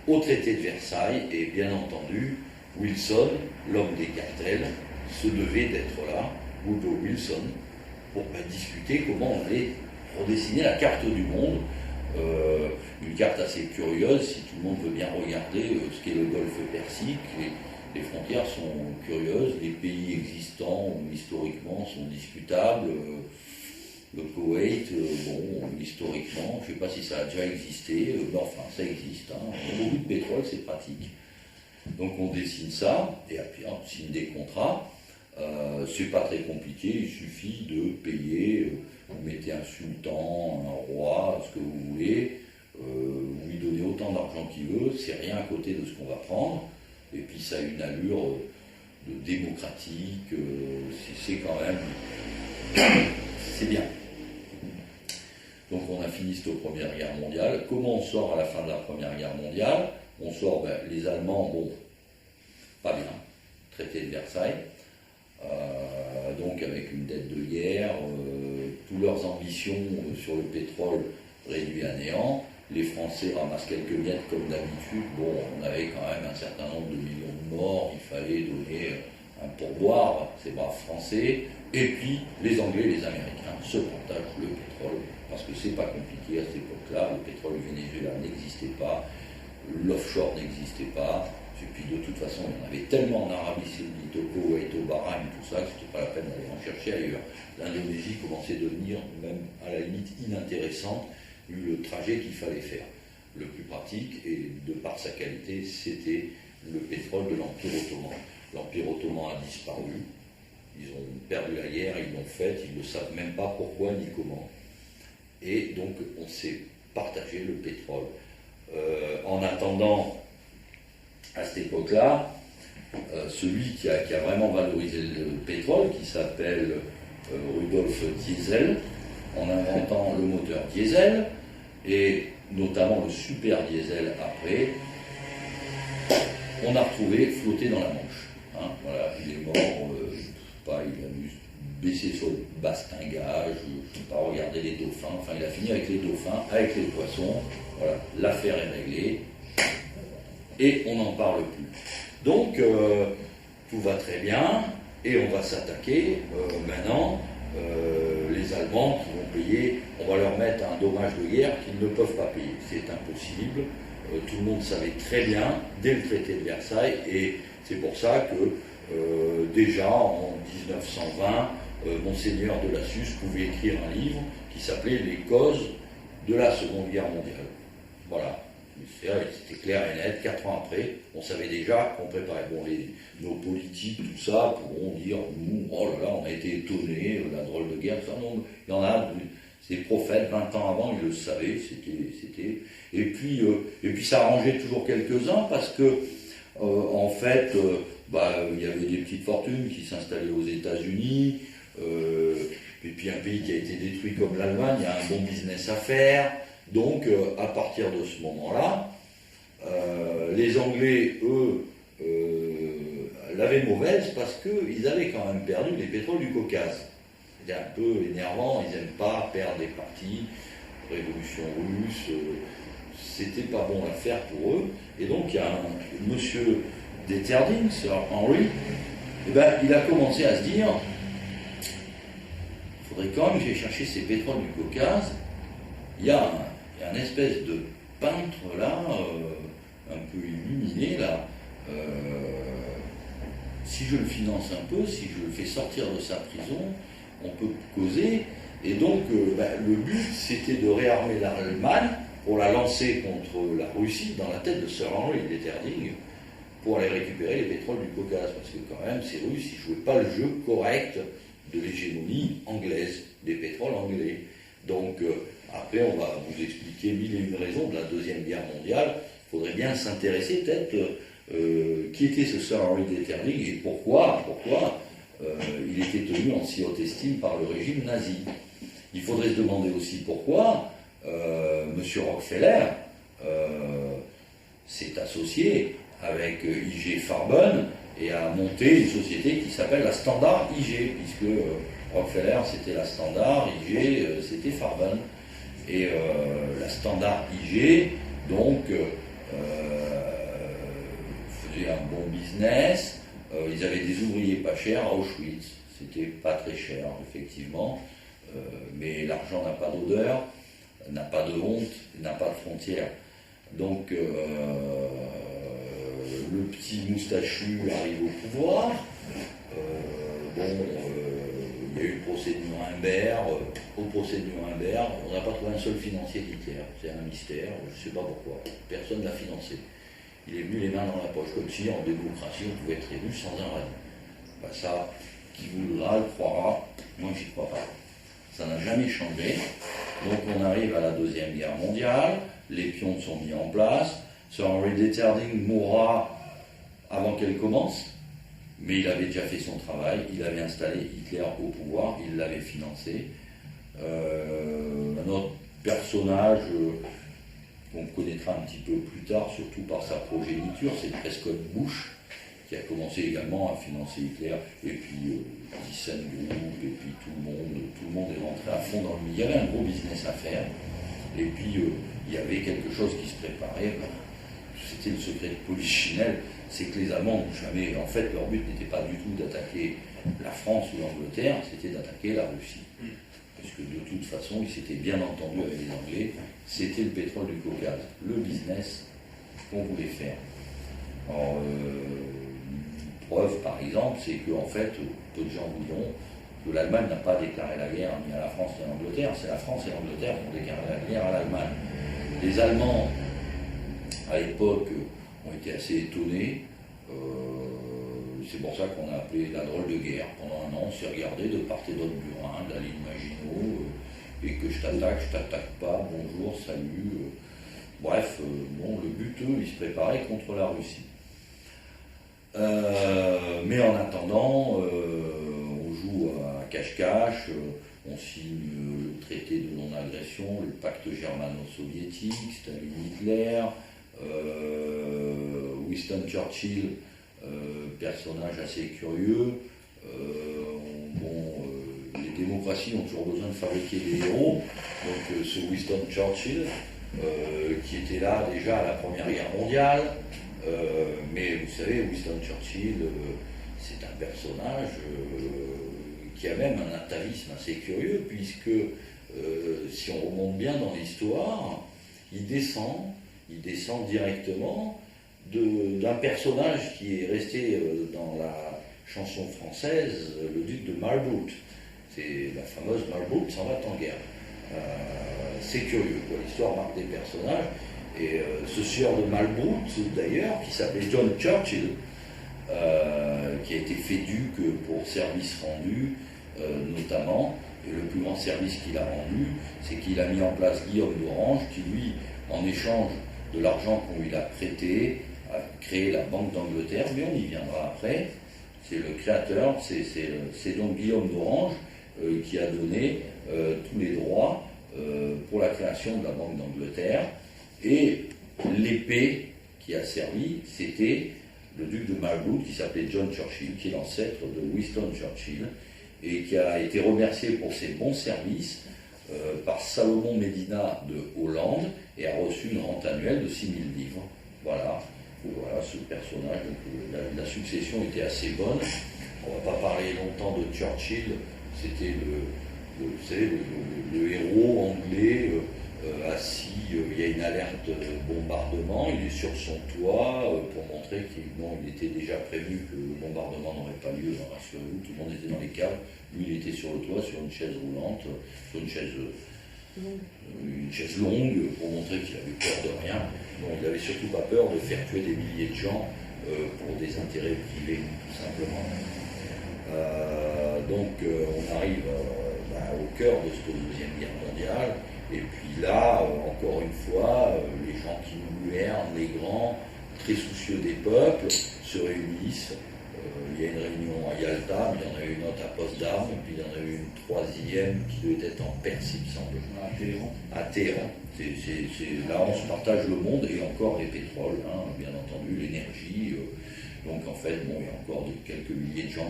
au traité de Versailles, et bien entendu, Wilson, l'homme des cartels, se devait d'être là, Woodrow Wilson, pour discuter comment on allait redessiner la carte du monde. Une carte assez curieuse, si tout le monde veut bien regarder ce qu'est le golfe Persique. Les frontières sont curieuses, les pays existants historiquement sont discutables. Le Koweït, bon, historiquement, je ne sais pas si ça a déjà existé, mais enfin, ça existe. Hein. On a beaucoup de pétrole, c'est pratique. Donc on dessine ça, et puis on signe des contrats. C'est pas très compliqué, il suffit de payer, vous mettez un sultan, un roi, ce que vous voulez, vous lui donnez autant d'argent qu'il veut, c'est rien à côté de ce qu'on va prendre, et puis ça a une allure de démocratique, c'est quand même, c'est bien. Donc on a fini cette Première Guerre mondiale. Comment on sort à la fin de la Première Guerre mondiale? On sort, les Allemands, bon, pas bien, traité de Versailles, donc avec une dette de guerre, toutes leurs ambitions sur le pétrole réduites à néant. Les Français ramassent quelques miettes comme d'habitude. Bon, on avait quand même un certain nombre de millions de morts, il fallait donner un pourboire, ces braves Français. Et puis les Anglais et les Américains se partagent le pétrole, parce que c'est pas compliqué à cette époque-là, le pétrole du Venezuela n'existait pas, l'offshore n'existait pas, et puis de toute façon il y en avait tellement en Arabie Saoudite, au Koweït, au Bahreïn, tout ça, que c'était pas la peine d'aller en chercher ailleurs. L'Indonésie commençait à devenir même à la limite inintéressante, vu le trajet qu'il fallait faire. Le plus pratique, et de par sa qualité, c'était le pétrole de l'Empire ottoman. L'Empire ottoman a disparu, ils ont perdu la guerre, ils l'ont faite, ils ne savent même pas pourquoi ni comment. Et donc on s'est partagé le pétrole. En attendant, à cette époque-là, celui qui a vraiment valorisé le pétrole, qui s'appelle Rudolf Diesel, en inventant le moteur diesel, et notamment le super diesel après, on a retrouvé flotter dans la Manche. Hein, voilà, il est mort, il a dû baisser sur le bastingage, je ne sais pas, regarder les dauphins, enfin il a fini avec les dauphins, avec les poissons, voilà, l'affaire est réglée, et on n'en parle plus. Donc, tout va très bien, et on va s'attaquer maintenant, les Allemands qui vont payer, on va leur mettre un dommage de guerre qu'ils ne peuvent pas payer, c'est impossible, tout le monde savait très bien, dès le traité de Versailles, et c'est pour ça que déjà en 1920, Monseigneur de Lassus pouvait écrire un livre qui s'appelait Les causes de la Seconde Guerre mondiale. Voilà, c'était clair et net. 4 ans après, on savait déjà qu'on préparait. Bon, nos politiques, tout ça, pourront dire, nous, oh là là, on a été étonnés, la drôle de guerre, ça, non, il y en a, ces prophètes, 20 ans avant, ils le savaient, c'était... Et puis ça arrangeait toujours quelques-uns, parce que, en fait, il y avait des petites fortunes qui s'installaient aux États-Unis, et puis un pays qui a été détruit comme l'Allemagne, il y a un bon business à faire. Donc, à partir de ce moment-là, les Anglais, eux, l'avaient mauvaise parce qu'ils avaient quand même perdu les pétroles du Caucase. C'était un peu énervant, ils n'aiment pas perdre des parties, révolution russe, c'était pas bon à faire pour eux. Et donc, il y a un monsieur d'Eterding, Sir Henry, il a commencé à se dire, il faudrait quand même que j'aille chercher ces pétroles du Caucase. Il y a un espèce de peintre là, un peu illuminé là, si je le finance un peu, si je le fais sortir de sa prison, on peut causer. Et donc le but c'était de réarmer l'Allemagne pour la lancer contre la Russie dans la tête de Sir Henry d'Eterding pour aller récupérer les pétroles du Caucase, parce que quand même ces Russes ils jouaient pas le jeu correct de l'hégémonie anglaise, des pétroles anglais. Donc après on va vous expliquer 1001 raisons de la Deuxième Guerre mondiale. Il faudrait bien s'intéresser peut-être qui était ce Sir Henry d'Eterding et pourquoi il était tenu en si haute estime par le régime nazi. Il faudrait se demander aussi pourquoi M. Rockefeller s'est associé avec I.G. Farben et a monté une société qui s'appelle la Standard IG, puisque Rockefeller c'était la Standard, IG c'était Farben. Et la Standard IG, donc, faisaient un bon business. Ils avaient des ouvriers pas chers à Auschwitz. C'était pas très cher, effectivement. Mais l'argent n'a pas d'odeur, n'a pas de honte, n'a pas de frontières. Donc, le petit moustachu arrive au pouvoir. Il y a eu le procès de Nuremberg. Au procès de Nuremberg, on n'a pas trouvé un seul financier d'Hitler. C'est un mystère, je ne sais pas pourquoi. Personne n'a financé. Il est venu les mains dans la poche, comme si en démocratie on pouvait être élu sans un rêve. Ben ça, qui voudra le croira, moi j'y crois pas. Ça n'a jamais changé. Donc on arrive à la Deuxième Guerre mondiale, les pions sont mis en place. Sir Henry Detterding mourra avant qu'elle commence, mais il avait déjà fait son travail, il avait installé Hitler au pouvoir, il l'avait financé. Un autre personnage qu'on connaîtra un petit peu plus tard, surtout par sa progéniture, c'est Prescott Bush, qui a commencé également à financer Hitler, et puis ThyssenKrupp, et puis tout le monde est rentré à fond dans le milieu. Il y avait un gros business à faire, et puis il y avait quelque chose qui se préparait. C'était le secret de Polichinelle, c'est que les Allemands, jamais, en fait, leur but n'était pas du tout d'attaquer la France ou l'Angleterre, c'était d'attaquer la Russie. Parce que de toute façon, ils s'étaient bien entendus avec les Anglais, c'était le pétrole du Caucase, le business qu'on voulait faire. Alors, preuve, par exemple, c'est qu'en fait, peu de gens vous diront que l'Allemagne n'a pas déclaré la guerre ni à la France ni à l'Angleterre, c'est la France et l'Angleterre qui ont déclaré la guerre à l'Allemagne. Les Allemands, à l'époque, ont été assez étonnés. C'est pour ça qu'on a appelé la drôle de guerre. Pendant un an, on s'est regardé de part et d'autre du Rhin, de la ligne Maginot, et que je t'attaque pas, bonjour, salut. Bref, bon, le but, eux, ils se préparaient contre la Russie. Mais en attendant, on joue à cache-cache, on signe le traité de non-agression, le pacte germano-soviétique, Staline-Hitler, Winston Churchill, personnage assez curieux. Les démocraties ont toujours besoin de fabriquer des héros. Donc ce Winston Churchill, qui était là déjà à la Première Guerre mondiale, mais vous savez, Winston Churchill, c'est un personnage qui a même un atavisme assez curieux, puisque si on remonte bien dans l'histoire, il descend directement d'un personnage qui est resté dans la chanson française, le duc de Marlborough. C'est la fameuse Marlborough s'en va en guerre. C'est curieux, quoi. L'histoire marque des personnages. Et ce sieur de Marlborough, d'ailleurs, qui s'appelait John Churchill, qui a été fait duc pour service rendu, notamment. Et le plus grand service qu'il a rendu, c'est qu'il a mis en place Guillaume d'Orange, qui lui, en échange de l'argent qu'on lui a prêté, a créé la Banque d'Angleterre, mais on y viendra après. C'est le créateur, c'est donc Guillaume d'Orange qui a donné tous les droits pour la création de la Banque d'Angleterre. Et l'épée qui a servi, c'était le duc de Marlborough qui s'appelait John Churchill, qui est l'ancêtre de Winston Churchill, et qui a été remercié pour ses bons services par Salomon Medina de Hollande, et a reçu une rente annuelle de 6 000 livres. Voilà, ce personnage. Donc, la succession était assez bonne. On ne va pas parler longtemps de Churchill, c'était le héros anglais assis, il y a une alerte bombardement, il est sur son toit pour montrer qu'il était déjà prévenu que le bombardement n'aurait pas lieu, rassurez-vous, tout le monde était dans les caves, lui il était sur le toit, sur une chaise roulante, sur une chaise longue pour montrer qu'il avait peur de rien. Donc il n'avait surtout pas peur de faire tuer des milliers de gens pour des intérêts privés, tout simplement. Donc on arrive au cœur de cette Deuxième Guerre mondiale. Et puis là, encore une fois, les gens qui nous gouvernent, les grands, très soucieux des peuples, se réunissent. Il y a une réunion à Yalta, mais il y en a eu une autre à Potsdam, et puis il y en a eu une troisième qui devait être en Perse, il me semble. À Téhéran. Là, on se partage le monde, et encore les pétroles, bien entendu, l'énergie. Donc en fait, il y a encore quelques milliers de gens